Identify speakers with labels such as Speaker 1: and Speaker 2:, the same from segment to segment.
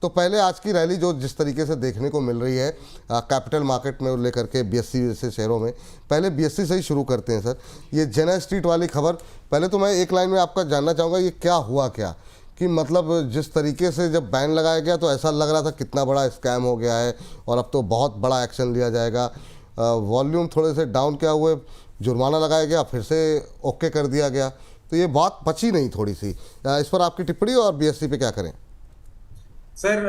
Speaker 1: तो पहले आज की रैली जो जिस तरीके से देखने को मिल रही है कैपिटल मार्केट में लेकर के बीएससी जैसे शहरों में, पहले बीएससी से ही शुरू करते हैं सर। ये जेना स्ट्रीट वाली खबर, पहले तो मैं एक लाइन में आपका जानना चाहूँगा ये क्या हुआ क्या, कि मतलब जिस तरीके से जब बैन लगाया गया तो ऐसा लग रहा था कितना बड़ा स्कैम हो गया है और अब तो बहुत बड़ा एक्शन लिया जाएगा। वॉल्यूम थोड़े से डाउन क्या हुए, जुर्माना लगाया गया, फिर से ओके कर दिया गया, तो ये बात बची नहीं थोड़ी सी। इस पर आपकी टिप्पणी और बीएससी पे क्या करें?
Speaker 2: सर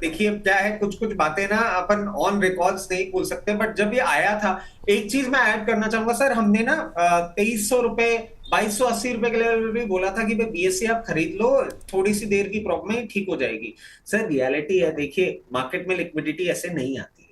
Speaker 2: देखिए क्या है, कुछ कुछ बातें ना अपन ऑन रिकॉर्ड्स नहीं बोल सकते, बट जब ये आया था एक चीज मैं ऐड करना चाहूंगा सर। हमने ना 2300 रुपए 2280 रुपए के लेवल भी बोला था कि भाई बीएससी आप खरीद लो, थोड़ी सी देर की प्रॉब्लम है, ठीक हो जाएगी। सर रियलिटी है, देखिए मार्केट में लिक्विडिटी ऐसे नहीं आती है।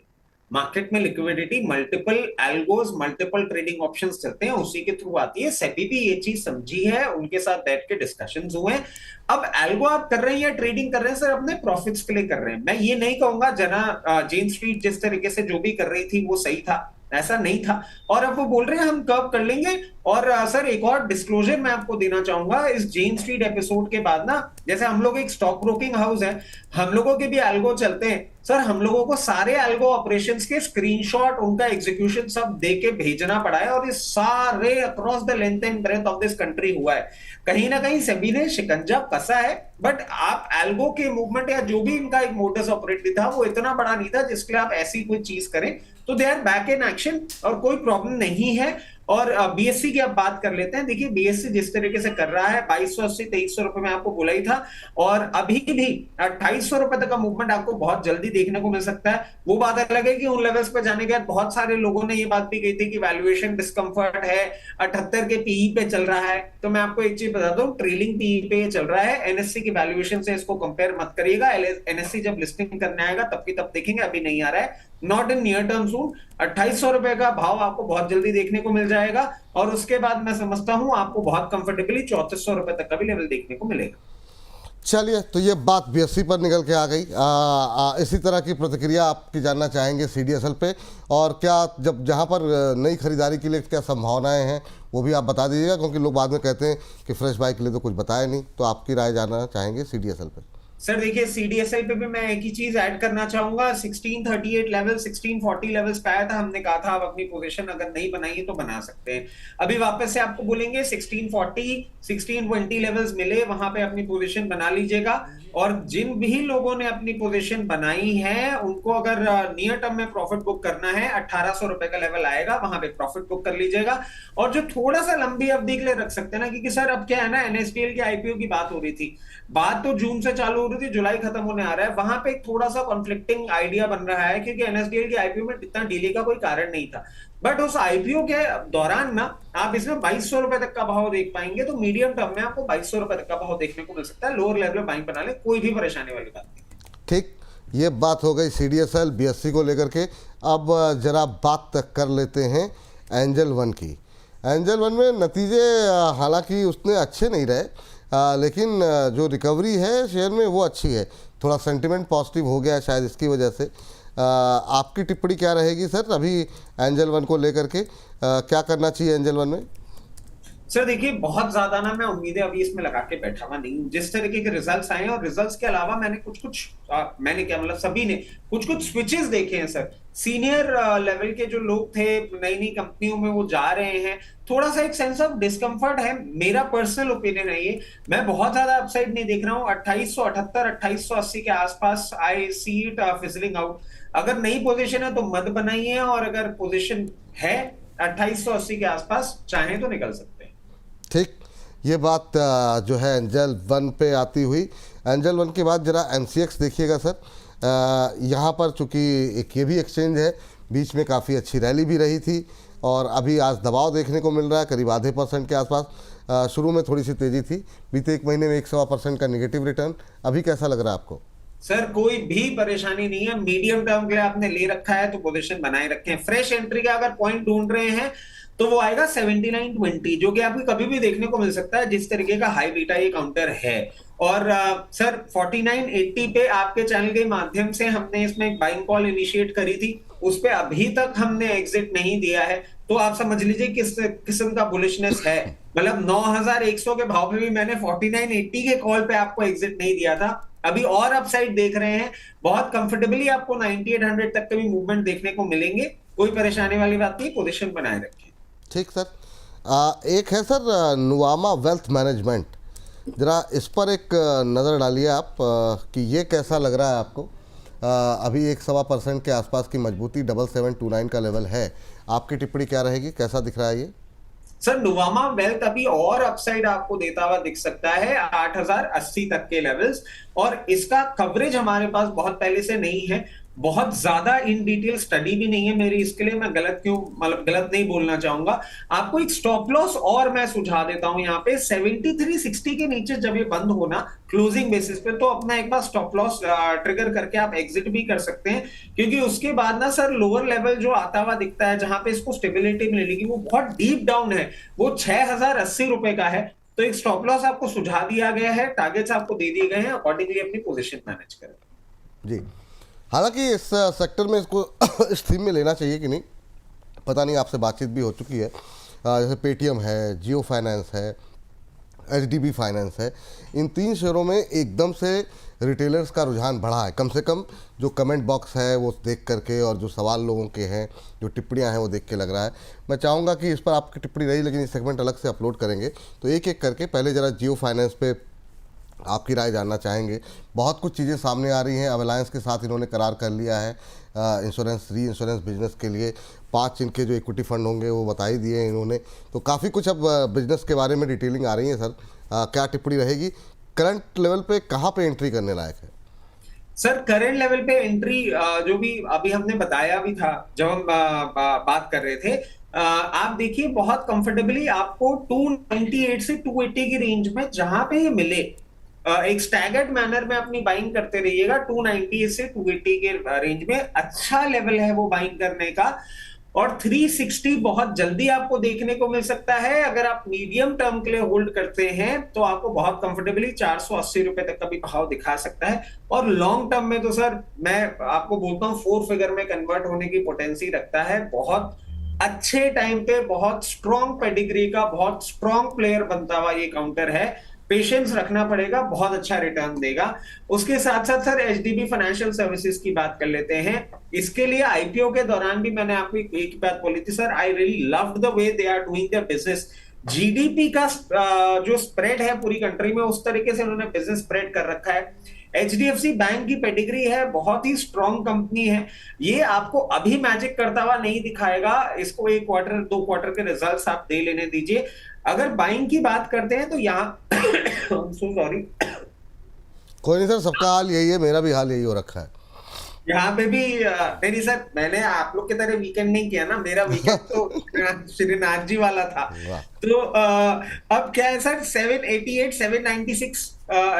Speaker 2: मार्केट में liquidity multiple algos, multiple trading options चलते हैं, उसी के थ्रू आती है। सेबी भी ये चीज समझी है, उनके साथ बैठ के डिस्कशंस हुए हैं। अब एल्गो आप कर रहे हैं या ट्रेडिंग कर रहे हैं सर, अपने प्रॉफिट्स के लिए कर रहे हैं। मैं ये नहीं कहूंगा जेन स्ट्रीट जिस तरीके से जो भी कर रही थी वो सही था, ऐसा नहीं था। और अब वो बोल रहे हैं हम कर्व कर लेंगे। और सर एक और डिस्क्लोजर मैं आपको देना चाहूंगा, इस जेन स्ट्रीट एपिसोड के बाद ना, जैसे हम लोग एक स्टॉक ब्रोकिंग हाउस है, हम लोगों के भी एल्गो चलते हैं सर। हम लोगों को सारे एल्गो ऑपरेशंस के स्क्रीनशॉट, उनका एग्जीक्यूशन सब दे के भेजना पड़ा है, और ये सारे across the length and breadth of this country हुआ है। कहीं ना कहीं सेबी ने शिकंजा कसा है, बट आप एल्गो के मूवमेंट या जो भी इनका एक मोडस ऑपरेटली था वो इतना बड़ा नहीं था जिसके लिए आप ऐसी कोई चीज करें। तो they are back in action और कोई प्रॉब्लम नहीं है। और बीएससी की अब बात कर लेते हैं। देखिए बीएससी जिस तरीके से कर रहा है, 2280 2300 रुपए में आपको बोला ही था, और अभी भी 2800 रुपए तक का मूवमेंट आपको बहुत जल्दी देखने को मिल सकता है। वो बात अलग है कि उन लेवल्स पर जाने के बाद बहुत सारे लोगों ने ये बात भी कही थी कि वैल्यूएशन डिस्कंफर्ट है, 78 के पीई पे चल रहा है। तो मैं आपको एक चीज बता दूं, ट्रेलिंग पीई पे चल रहा है। एनएससी की वैल्यूएशन से इसको कंपेयर मत करिएगा। एनएससी जब लिस्टिंग करने आएगा तब की तब देखेंगे, अभी नहीं आ रहा है, नॉट इन नियर टर्म सून। 2800 रुपए का भाव आपको बहुत जल्दी देखने को मिल जाएगा, और उसके बाद मैं समझता हूं आपको बहुत कंफर्टेबली 3400 रुपए तक का भी लेवल देखने को मिलेगा।
Speaker 1: चलिए, तो ये बात बीएससी पर निकल के आ गई। इसी तरह की प्रतिक्रिया आपकी जानना चाहेंगे सीडीएसएल पे, और क्या जब जहां पर नई खरीदारी के लिए क्या संभावनाएं हैं वो भी आप बता दीजिएगा, क्योंकि लोग बाद में कहते हैं कि फ्रेश बाई के लिए तो कुछ बताया नहीं। तो आपकी राय जानना चाहेंगे सीडीएसएल पे।
Speaker 2: सर देखिए सीडीएसएल पे भी मैं एक ही चीज ऐड करना चाहूंगा। 1638 लेवल, 1640 लेवल्स पे आया था, हमने कहा था आप अपनी पोजीशन अगर नहीं बनाई है तो बना सकते हैं। अभी वापस से आपको बोलेंगे 1640 1620 लेवल्स मिले, वहां पे अपनी पोजीशन बना लीजिएगा। और जिन भी लोगों ने अपनी पोजीशन बनाई है उनको अगर नियर टर्म में प्रॉफिट बुक करना है, 1800 रुपए का लेवल आएगा, वहां पे प्रॉफिट बुक कर लीजिएगा। और जो थोड़ा सा लंबी अवधि के लिए रख सकते हैं ना, क्योंकि सर अब क्या है ना, एनएसडीएल के आईपीओ की बात हो रही थी, बात तो जून से चालू हो रही थी, जुलाई खत्म होने आ रहा है, वहां पे एक थोड़ा सा कॉन्फ्लिक्टिंग आइडिया बन रहा है, क्योंकि एनएसडीएल के आईपीओ में इतना डिले का कोई कारण नहीं था। बट उस आईपीओ के दौरान ना आप इसमें 2200 रुपए तक का भाव देख पाएंगे, तो मीडियम टर्म में आपको 2200 रुपए तक का भाव देखने को मिल सकता है। लोअर लेवल में बाइंग बना ले, कोई भी परेशानी वाली बात नहीं।
Speaker 1: ठीक, ये बात हो गई सीडीएसएल बीएससी को लेकर के। अब जरा बात तक कर लेते हैं एंजल वन की। एंजल वन में नतीजे हालांकि उसने अच्छे नहीं रहे, लेकिन जो रिकवरी है शेयर में वो अच्छी है। थोड़ा सेंटिमेंट पॉजिटिव हो गया शायद इसकी वजह से। आपकी टिप्पणी क्या रहेगी सर अभी एंजल वन को लेकर के? क्या करना चाहिए एंजल वन में?
Speaker 2: सर देखिए बहुत ज्यादा ना मैं उम्मीदें अभी इसमें लगा के बैठा हुआ नहीं हूं। जिस तरीके के रिजल्ट्स आए हैं, और रिजल्ट्स के अलावा मैंने कुछ कुछ मैंने क्या मतलब सभी ने कुछ कुछ स्विचेस देखे हैं सर। सीनियर लेवल के जो लोग थे नई नई कंपनियों में वो जा रहे हैं, थोड़ा सा एक सेंस ऑफ डिस्कंफर्ट है। मेरा पर्सनल ओपिनियन है ये, मैं बहुत ज्यादा अपसाइड नहीं देख रहा हूँ। 2878 2880 के आसपास आई सी इट फिजलिंग आउट। अगर नई पोजीशन है तो मत बनाइए, और अगर पोजीशन है 2880 के आसपास चाहें तो निकल सकते हैं।
Speaker 1: ठीक, ये बात जो है एंजल वन पे आती हुई। एंजल वन के बाद जरा एमसीएक्स देखिएगा सर। यहाँ पर चूंकि एक ये भी एक्सचेंज है, बीच में काफ़ी अच्छी रैली भी रही थी, और अभी आज दबाव देखने को मिल रहा है करीब आधे % के आसपास। शुरू में थोड़ी सी तेज़ी थी, बीते एक महीने में 1.25% का निगेटिव रिटर्न। अभी कैसा लग रहा है आपको?
Speaker 2: सर कोई भी परेशानी नहीं है, मीडियम टर्म के लिए आपने ले रखा है तो पोजीशन बनाए रखें। फ्रेश एंट्री का अगर पॉइंट ढूंढ रहे हैं तो वो आएगा 7920, जो कि आपको कभी भी देखने को मिल सकता है, जिस तरीके का हाई बीटा ये काउंटर है। और सर 4980 पे आपके चैनल के माध्यम से हमने इसमें एक बाइंग कॉल इनिशिएट करी थी, उस पे अभी तक हमने एग्जिट नहीं दिया है। तो आप समझ लीजिए किस किस्म का बुलिशनेस है। मतलब 9100 के भाव पे भी मैंने 4980 के कॉल पे आपको एग्जिट नहीं दिया था। अभी और अपसाइड देख रहे हैं, बहुत कंफर्टेबली आपको 9800 तक का भी मूवमेंट देखने को मिलेंगे। कोई परेशानी वाली बात नहीं, पोजीशन बनाए रखें।
Speaker 1: ठीक सर। एक है सर नुवामा वेल्थ मैनेजमेंट, ज़रा इस पर एक नज़र डालिए आप कि ये कैसा लग रहा है आपको। अभी 1.25% के आसपास की मजबूती, 7729 का लेवल है। आपकी टिप्पणी क्या रहेगी, कैसा दिख रहा है ये?
Speaker 2: सर नुवामा वेल्थ अभी और अपसाइड आपको देता हुआ दिख सकता है 8080 तक के लेवल्स, और इसका कवरेज हमारे पास बहुत पहले से नहीं है, बहुत ज्यादा इन डिटेल स्टडी भी नहीं है मेरी, इसके लिए मैं गलत क्यों, मतलब गलत नहीं बोलना चाहूंगा आपको। एक स्टॉप लॉस और मैं सुझा देता हूं यहाँ पे 7360 के नीचे जब ये बंद होना क्लोजिंग बेसिस पे, तो अपना एक बार स्टॉप लॉस ट्रिगर करके आप एग्जिट भी कर सकते हैं, क्योंकि उसके बाद ना सर लोअर लेवल जो आता हुआ दिखता है जहां पे इसको स्टेबिलिटी मिलेगी वो बहुत डीप डाउन है, वो 6080 रुपए का है। तो एक स्टॉप लॉस आपको सुझा दिया गया है, टारगेट्स आपको दे दिए गए हैं, अकॉर्डिंगली अपनी पोजीशन मैनेज करें।
Speaker 1: जी, हालांकि इस सेक्टर में इसको इस थीम में लेना चाहिए कि नहीं पता नहीं, आपसे बातचीत भी हो चुकी है। जैसे पेटीएम है, जियो फाइनेंस है, एचडीबी फाइनेंस है, इन 3 शेयरों में एकदम से रिटेलर्स का रुझान बढ़ा है। कम से कम जो कमेंट बॉक्स है वो देख करके और जो सवाल लोगों के हैं, जो टिप्पणियां हैं वो देख के लग रहा है। मैं चाहूँगा कि इस पर आपकी टिप्पणी रही, लेकिन ये सेगमेंट अलग से अपलोड करेंगे, तो एक एक करके पहले ज़रा जियो फाइनेंस पे आपकी राय जानना चाहेंगे। बहुत कुछ चीज़ें सामने आ रही हैं। अब अलायंस के साथ इन्होंने करार कर लिया है इंश्योरेंस री इंश्योरेंस बिजनेस के लिए। 5 इनके जो इक्विटी फंड होंगे वो बता ही दिए इन्होंने, तो काफ़ी कुछ अब बिजनेस के बारे में डिटेलिंग आ रही है। सर क्या टिप्पणी रहेगी, करंट लेवल पे कहाँ पे एंट्री करने लायक है?
Speaker 2: सर करंट लेवल पे एंट्री जो भी अभी हमने बताया भी था जब हम बात कर रहे थे, आप देखिए बहुत कंफर्टेबली आपको 298 से 280 की रेंज में जहां पे ये मिले, एक स्टैगर्ड मैनर में अपनी बाइंग करते रहिएगा। 290 से 280 के रेंज में अच्छा लेवल है वो बाइंग करने का, और 360 बहुत जल्दी आपको देखने को मिल सकता है। अगर आप मीडियम टर्म के लिए होल्ड करते हैं तो आपको बहुत कंफर्टेबली 480 रुपए तक का भी भाव दिखा सकता है, और लॉन्ग टर्म में तो सर मैं आपको बोलता हूं 4 फिगर में कन्वर्ट होने की पोटेंसी रखता है। बहुत अच्छे टाइम पे बहुत स्ट्रॉन्ग पेडिग्री का बहुत स्ट्रॉन्ग प्लेयर बनता हुआ ये काउंटर है, पेशेंस रखना पड़ेगा, बहुत अच्छा रिटर्न देगा। उसके साथ साथ सर एचडीबी फाइनेंशियल सर्विसेज की बात कर लेते हैं। इसके लिए आईपीओ के दौरान भी मैंने आपको एक बात बोली थी sir, I really loved the way they are doing their business. GDP का जो स्प्रेड है पूरी कंट्री में, उस तरीके से उन्होंने बिजनेस स्प्रेड कर रखा है। एचडीएफसी बैंक की पेडिग्री है, बहुत ही स्ट्रॉन्ग कंपनी है, ये आपको अभी मैजिक करता हुआ नहीं दिखाएगा, इसको 1 क्वार्टर 2 क्वार्टर के रिजल्ट्स आप दे लेने दीजिए। अगर बाइंग की बात करते हैं तो यहाँ सॉरी,
Speaker 1: कोई नहीं सर, सबका हाल यही है, मेरा भी हाल यही हो रखा है।
Speaker 2: यहाँ पे भी नहीं सर, मैंने आप लोग की तरह वीकेंड नहीं किया ना, मेरा वीकेंड तो श्रीनाथ जी वाला था।
Speaker 1: वाह।
Speaker 2: तो अब क्या है सर, 788 796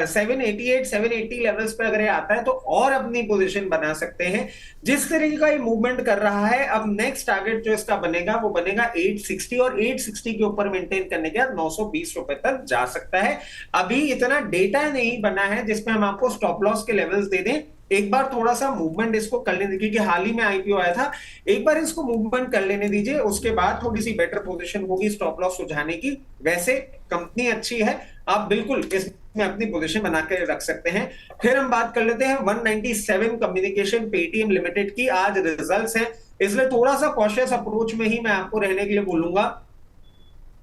Speaker 2: 788 780 लेवल्स पे अगर ये आता है तो और अपनी पोजीशन बना सकते हैं। जिस तरीके का ये मूवमेंट कर रहा है, अब नेक्स्ट टारगेट जो इसका बनेगा वो बनेगा 860, और 860 के ऊपर मेंटेन करने के बाद 920 रुपए तक जा सकता है। अभी इतना डेटा नहीं बना है जिसमें हम आपको स्टॉप लॉस के लेवल्स दे दें। एक बार थोड़ा सा मूवमेंट इसको कर लेने दीजिए, क्योंकि हाल ही में आईपीओ आया था, एक बार इसको मूवमेंट कर लेने दीजिए, उसके बाद थोड़ी सी बेटर पोजीशन होगी स्टॉप लॉस सुझाने की। वैसे कंपनी अच्छी है, आप बिल्कुल इसमें अपनी पोजीशन बना के रख सकते हैं। फिर हम बात कर लेते हैं 197 कम्युनिकेशन पेटीएम लिमिटेड की। आज रिजल्ट्स हैं, इसलिए थोड़ा सा कॉशियस अप्रोच में ही मैं आपको रहने के लिए बोलूंगा।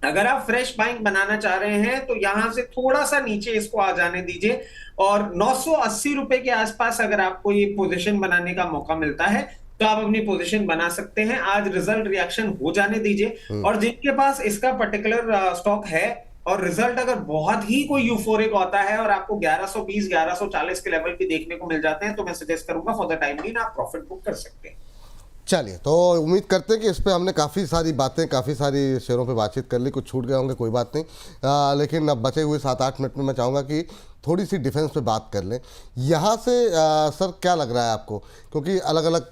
Speaker 2: अगर आप फ्रेश बाइंग बनाना चाह रहे हैं तो यहां से थोड़ा सा नीचे इसको आ जाने दीजिए, और 980 रुपए के आसपास अगर आपको ये पोजीशन बनाने का मौका मिलता है तो आप अपनी पोजीशन बना सकते हैं। आज रिजल्ट रिएक्शन हो जाने दीजिए, और जिनके पास इसका पर्टिकुलर स्टॉक है और रिजल्ट अगर बहुत ही कोई यूफोरिक होता है और आपको 1120 1140 के लेवल भी देखने को मिल जाते हैं, तो मैं सजेस्ट करूंगा फॉर द टाइम बीइंग आप प्रॉफिट बुक कर सकते हैं।
Speaker 1: चलिए, तो उम्मीद करते हैं कि इस पे हमने काफ़ी सारी बातें, काफ़ी सारी शेयरों पे बातचीत कर ली। कुछ छूट गए होंगे, कोई बात नहीं, लेकिन अब बचे हुए 7-8 मिनट में मैं चाहूँगा कि थोड़ी सी डिफेंस पे बात कर लें। यहाँ से सर क्या लग रहा है आपको, क्योंकि अलग अलग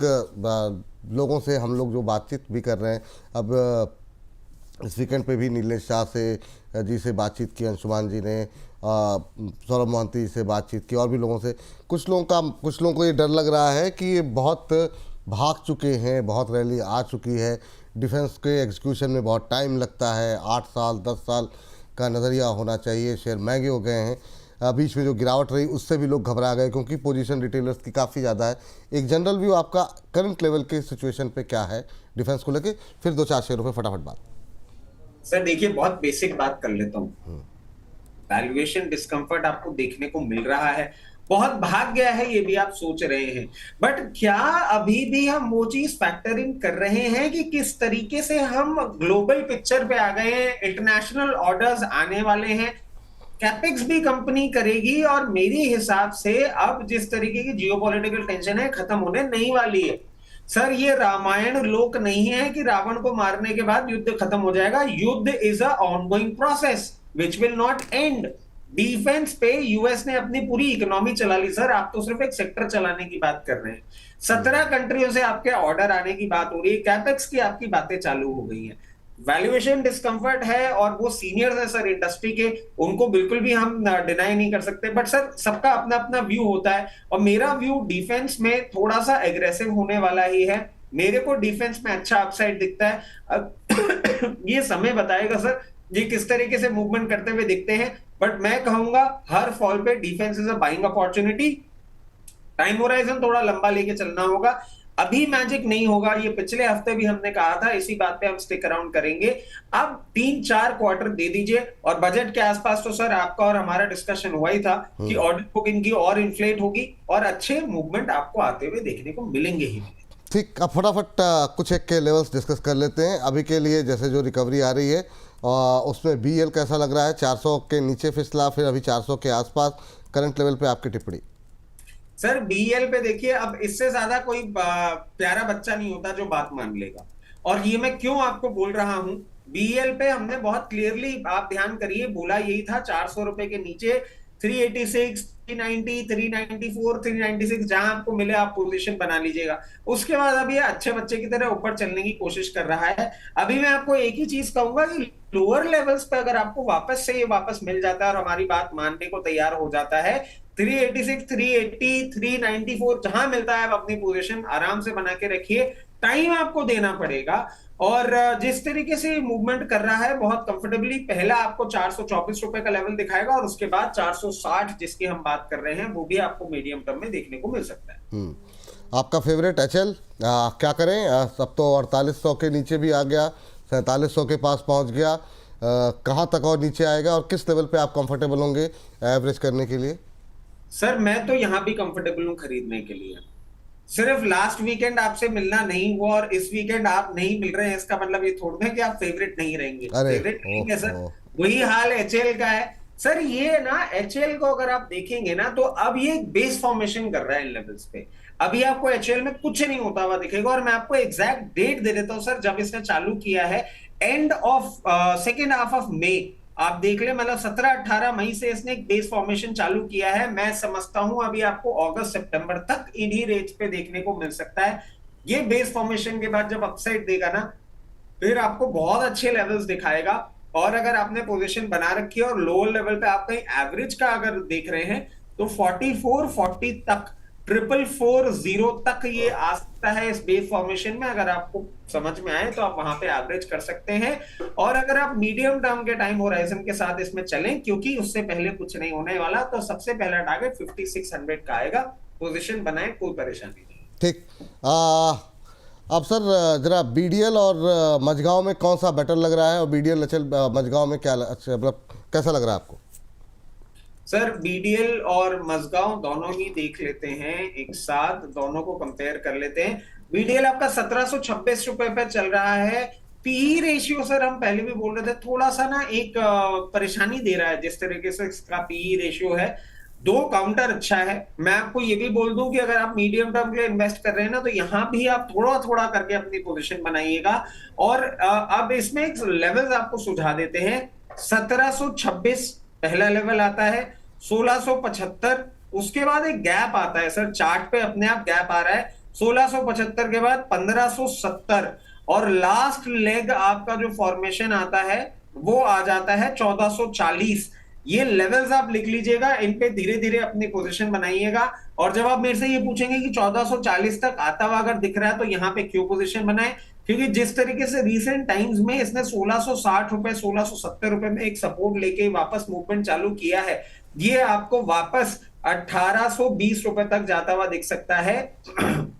Speaker 1: लोगों से हम लोग जो बातचीत भी कर रहे हैं, अब इस वीकेंड पे भी नीलेश शाह जी से बातचीत की, अंशुमान जी ने सौरभ मोहंती से बातचीत की, और भी लोगों से। कुछ लोगों को ये डर लग रहा है कि ये बहुत भाग चुके हैं, बहुत रैली आ चुकी है, डिफेंस के एग्जीक्यूशन में बहुत टाइम लगता है, 8 साल 10 साल का नज़रिया होना चाहिए, शेयर महंगे हो गए हैं। बीच में जो गिरावट रही उससे भी लोग घबरा गए क्योंकि पोजीशन रिटेलर्स की काफ़ी ज़्यादा है। एक जनरल व्यू आपका करंट लेवल के सिचुएशन पे क्या है डिफेंस को लेके, फिर 2-4 शेयरों पे फटाफट बात।
Speaker 2: सर देखिए, बहुत बेसिक बात कर लेता हूँ। वैल्यूएशन डिस्कंफर्ट आपको देखने को मिल रहा है, बहुत भाग गया है ये भी आप सोच रहे हैं, बट क्या अभी भी हम वो चीज फैक्टर इन कर रहे हैं कि किस तरीके से हम ग्लोबल पिक्चर पे आ गए हैं, इंटरनेशनल ऑर्डर्स आने वाले हैं, कैपेक्स भी कंपनी करेगी, और मेरे हिसाब से अब जिस तरीके की जियोपॉलिटिकल टेंशन है खत्म होने नहीं वाली है। सर ये रामायण लोक नहीं है कि रावण को मारने के बाद युद्ध खत्म हो जाएगा। युद्ध is a ongoing process which will not and. Defence पे यूएस ने अपनी पूरी इकोनॉमी चला ली सर, आप तो सिर्फ एक सेक्टर चलाने की बात कर रहे हैं। 17 कंट्रियों से आपके ऑर्डर आने की बात हो रही है, कैपेक्स की आपकी बातें चालू हो गई हैं। वैल्यूएशन डिस्कंफर्ट है, और वो सीनियर्स है सर इंडस्ट्री के, उनको बिल्कुल भी हम डिनाई नहीं कर सकते, बट सर सबका अपना अपना व्यू होता है, और मेरा व्यू डिफेंस में थोड़ा सा एग्रेसिव होने वाला ही है। मेरे को डिफेंस में अच्छा अपसाइड दिखता है। अब ये समय बताएगा सर ये किस तरीके से मूवमेंट करते हुए दिखते हैं, बट मैं कहूंगा हर फॉल पे defence is a buying opportunity. Time horizon थोड़ा लंबा लेके चलना होगा, अभी मैजिक नहीं होगा। ये पिछले हफ्ते भी हमने कहा था, इसी बात पे हम स्टिक अराउंड करेंगे। अब 3-4 क्वार्टर दे दीजिए, और बजट के आसपास तो सर आपका और हमारा डिस्कशन हुआ ही था कि ऑर्डर बुक इनकी और इन्फ्लेट होगी, और अच्छे मूवमेंट आपको आते हुए देखने को मिलेंगे ही।
Speaker 1: ठीक, अब फटाफट कुछ एक के लेवल्स डिस्कस कर लेते हैं। अभी के लिए जैसे जो रिकवरी आ रही है उसमें BL कैसा लग रहा है? 400 के नीचे फिसला, फिर अभी 400 के आसपास, करंट लेवल पे आपकी टिप्पणी।
Speaker 2: सर BL पे देखिए, अब इससे ज्यादा कोई प्यारा बच्चा नहीं होता जो बात मान लेगा, और ये मैं क्यों आपको बोल रहा हूं। BL पे हमने बहुत क्लियरली, आप ध्यान करिए, बोला यही था 400 रुपए के नीचे 386, 390, 394, 396 जहां आपको मिले आप पोजीशन बना लीजिएगा। उसके बाद अब ये अच्छे बच्चे की तरह ऊपर चलने की कोशिश कर रहा है। अभी मैं आपको एक ही चीज कहूंगा कि लोअर लेवल्स पे अगर आपको वापस से ये वापस मिल जाता है और हमारी बात मानने को तैयार हो जाता है, 386, 380, 394 जहां मिलता है, आप अपनी पोजीशन आराम से बना के रखिए। टाइम आपको देना पड़ेगा, और जिस तरीके से मूवमेंट कर रहा है बहुत कंफर्टेबली, पहला आपको 424 रुपए का लेवल दिखाएगा, और उसके बाद 460 जिसकी हम बात कर रहे हैं वो भी आपको मीडियम टर्म में देखने को मिल सकता है।
Speaker 1: आपका फेवरेट HL क्या करें? अब तो 4800 के नीचे भी आ गया, 4700 के पास पहुंच गया। कहां तक और नीचे आएगा, और किस लेवल पे आप कंफर्टेबल होंगे एवरेज करने के लिए?
Speaker 2: सर मैं तो यहां भी कंफर्टेबल हूं खरीदने के लिए। सिर्फ लास्ट वीकेंड आपसे मिलना नहीं हुआ और इस वीकेंड आप नहीं मिल रहे हैं, इसका मतलब ये थोड़ा है कि आप फेवरेट नहीं रहेंगे। फेवरेट रहेंगे सर, वही हाल HL का है। सर ये ना HL को अगर आप देखेंगे ना, तो अब ये बेस फॉर्मेशन कर रहा है इन लेवल्स पे। अभी आपको HL में कुछ नहीं होता हुआ दिखेगा, और मैं आपको एग्जैक्ट डेट दे देता हूं सर जब इसने चालू किया है। End of second half of May आप देख ले, मतलब 17-18 मई से इसने एक बेस फॉर्मेशन चालू किया है। मैं समझता हूं अभी आपको अगस्त सितंबर तक इन्हीं रेट्स पे देखने को मिल सकता है। ये बेस फॉर्मेशन के बाद जब अपसाइड देगा ना, फिर आपको बहुत अच्छे लेवल्स दिखाएगा। और अगर आपने पोजीशन बना रखी है और लोअर लेवल पे आप कहीं एवरेज का अगर देख रहे हैं, तो 44-40 तक, 4440 तक ये आ सकता है इस बेस फॉर्मेशन में। अगर आपको समझ में आए तो आप वहां पे एवरेज कर सकते हैं, और अगर आप मीडियम टर्म के टाइम होराइजन के साथ इसमें चलें, क्योंकि उससे पहले कुछ नहीं होने वाला, तो सबसे पहला टारगेट 5600 का आएगा। पोजीशन बनाए, कोई परेशानी नहीं।
Speaker 1: ठीक, अब सर जरा BDL और मझगांव में कौन सा बेटर लग रहा है, और BDL HL मझगांव में क्या मतलब कैसा लग रहा है आपको?
Speaker 2: सर BDL और मझगांव दोनों ही देख लेते हैं एक साथ, दोनों को कंपेयर कर लेते हैं। BDL आपका 1726 रुपए पे चल रहा है। PE रेशियो सर हम पहले भी बोल रहे थे, थोड़ा सा ना एक परेशानी दे रहा है जिस तरीके से इसका PE रेशियो है। 2 काउंटर अच्छा है। मैं आपको ये भी बोल दूं कि अगर आप मीडियम टर्म के लिए इन्वेस्ट कर रहे हैं ना, तो यहां भी आप थोड़ा थोड़ा करके अपनी पोजीशन बनाइएगा। और अब इसमें एक लेवल्स आपको सुझा देते हैं। 1726 पहला लेवल आता है, 1675, उसके बाद एक गैप आता है सर, चार्ट पे अपने आप गैप आ रहा है। 1675 के बाद 1570, और लास्ट लेग आपका जो फॉर्मेशन आता है वो आ जाता है 1440। ये लेवल्स आप लिख लीजिएगा, इन पे धीरे धीरे अपनी पोजीशन बनाइएगा। और जब आप मेरे से ये पूछेंगे कि 1440 तक आता हुआ अगर दिख रहा है तो यहाँ पे क्यों पोजीशन बनाए, क्योंकि जिस तरीके से रीसेंट टाइम्स में इसने 1660 रुपए 1670 रुपए में एक सपोर्ट लेके वापस मूवमेंट चालू किया है, ये आपको वापस 1820 रुपए तक जाता हुआ दिख सकता है।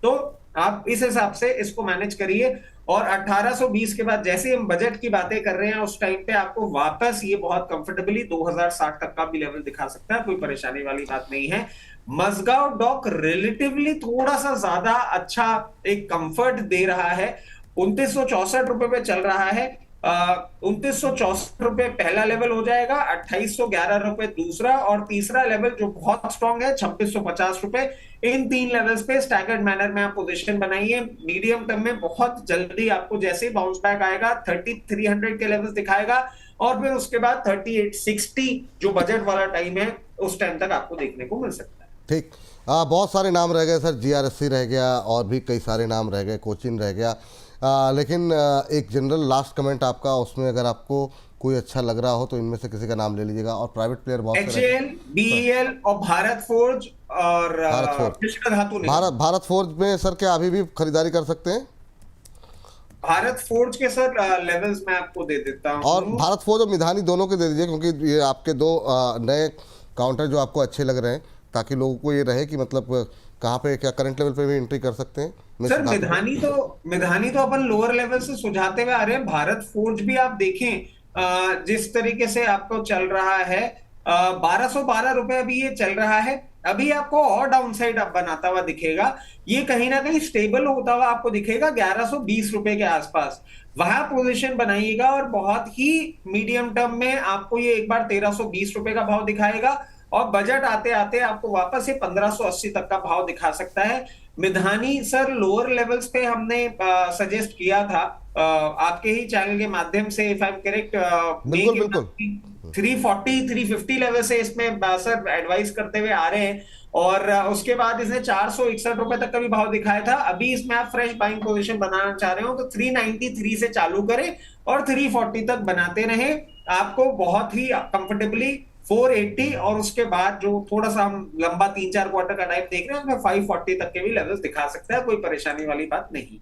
Speaker 2: तो आप इस हिसाब से इसको मैनेज करिए। और 1820 के बाद जैसे हम बजट की बातें कर रहे हैं उस टाइम पे आपको वापस ये बहुत कंफर्टेबली 2060 तक का भी लेवल दिखा सकता है, कोई परेशानी वाली बात नहीं है। मजगांव डॉक रिलेटिवली थोड़ा सा ज्यादा अच्छा एक कंफर्ट दे रहा है, 2964 रुपए पे चल रहा है। 2964 रुपए पहला लेवल हो जाएगा, 2811 रुपए दूसरा, और तीसरा लेवल जो बहुत स्ट्रांग है 2650 रुपए। इन तीन लेवल्स पे स्टैगर्ड मैनर में आप पोजीशन बनाइए। मीडियम टर्म में बहुत जल्दी आपको जैसे ही बाउंस बैक आएगा 3300 के लेवल्स दिखाएगा, और फिर उसके बाद 3860 जो बजट वाला टाइम है उस टाइम तक आपको देखने को मिल सकता है।
Speaker 1: ठीक। बहुत सारे नाम रह गए सर, जीआरएससी रह गया और भी कई सारे नाम रह गए, कोचिन रह गया, लेकिन एक जनरल लास्ट कमेंट आपका, उसमें अगर आपको कोई अच्छा लग रहा हो तो इनमें से किसी का नाम ले लीजिएगा। और प्राइवेट प्लेयर बहुत सारे,
Speaker 2: HAL, BEL और भारत फोर्ज और
Speaker 1: भारत फोर्ज,
Speaker 2: कृष्ण धातु निगम।
Speaker 1: भारत फोर्ज में सर क्या अभी भी खरीदारी कर सकते हैं?
Speaker 2: भारत फोर्ज के सर लेवल्स मैं आपको दे देता हूं।
Speaker 1: और भारत फोर्ज और मिधानी दोनों के दे दीजिए, क्योंकि ये आपके दो नए काउंटर जो आपको अच्छे लग रहे हैं, ताकि लोगों को ये रहे कि मतलब कहाँ पे क्या करंट लेवल पे भी एंट्री कर सकते हैं।
Speaker 2: सर मिधानी तो अपन लोअर लेवल से सुझाते हुए आ रहे हैं। भारत फोर्ज भी आप देखें जिस तरीके से आपको चल रहा है 1212 रुपए अभी ये चल रहा है। अभी आपको और डाउनसाइड आप बनाता हुआ दिखेगा, ये कहीं ना कहीं स्टेबल होता हुआ आपको दिखेगा 1120 रुपए के आसपास, वहां पोजीशन बनाइएगा। और बहुत ही मीडियम टर्म में आपको ये एक बार 1320 रुपए का भाव दिखाएगा, और बजट आते आते आपको वापस ये 1580 तक का भाव दिखा सकता है। मिधानी सर लोअर लेवल्स पे हमने सजेस्ट किया था आपके ही चैनल के माध्यम से, इफ आई एम करेक्ट,
Speaker 1: बिल्कुल बिल्कुल
Speaker 2: 340 350 लेवल से इसमें सर एडवाइस करते हुए आ रहे हैं। और उसके बाद इसने 461 रुपए तक का भी भाव दिखाया था। अभी इसमें आप फ्रेश बाइंग पोजीशन बनाना चाह रहे हो तो 393 से चालू करें और 340 तक बनाते रहे, आपको बहुत ही कंफर्टेबली 480, और उसके बाद जो थोड़ा सा हम लंबा 3-4 क्वार्टर का टाइम देख रहे हैं उसमें 540 तक के भी लेवल्स दिखा सकता है, कोई परेशानी वाली बात नहीं।